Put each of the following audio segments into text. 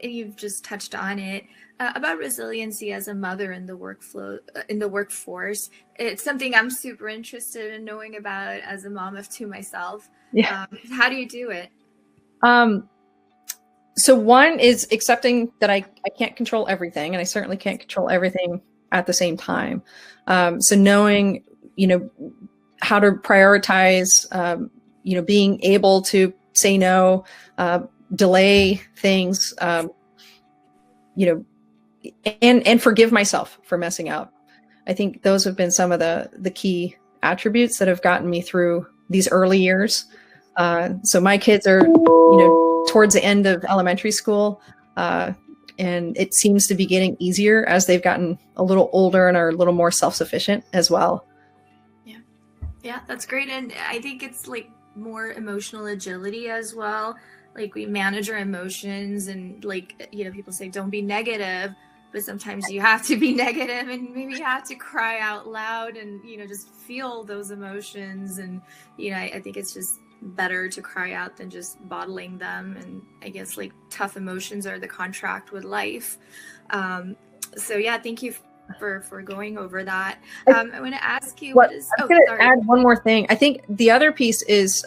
and you've just touched on it, about resiliency as a mother in the workforce. It's something I'm super interested in knowing about as a mom of two myself. Yeah. How do you do it? So one is accepting that I can't control everything, and I certainly can't control everything at the same time. So knowing, how to prioritize, being able to say no, delay things, and forgive myself for messing up. I think those have been some of the key attributes that have gotten me through these early years. So my kids are, towards the end of elementary school, and it seems to be getting easier as they've gotten a little older and are a little more self-sufficient as well. Yeah, that's great. And I think it's like more emotional agility as well. Like we manage our emotions, and like, people say don't be negative, but sometimes you have to be negative, and maybe you have to cry out loud and, just feel those emotions. And, I think it's just better to cry out than just bottling them. And I guess like tough emotions are the contract with life. So yeah, thank you for going over that. I want to ask you, I'm going to add one more thing. I think the other piece is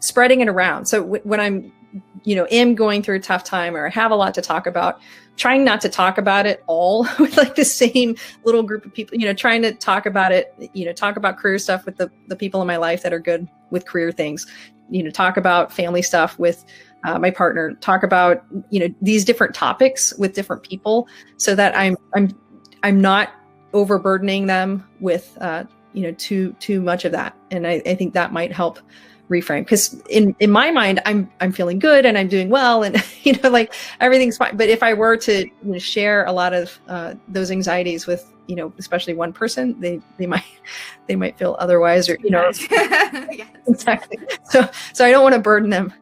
spreading it around. So when I'm, am going through a tough time, or I have a lot to talk about, trying not to talk about it all with like the same little group of people, trying to talk about it, talk about career stuff with the people in my life that are good with career things, talk about family stuff with my partner, talk about, these different topics with different people, so that I'm not overburdening them with, too much of that. And I think that might help reframe, because in my mind, I'm feeling good and I'm doing well, and like everything's fine. But if I were to share a lot of those anxieties with, especially one person, they might feel otherwise, or Yes. Exactly. So I don't want to burden them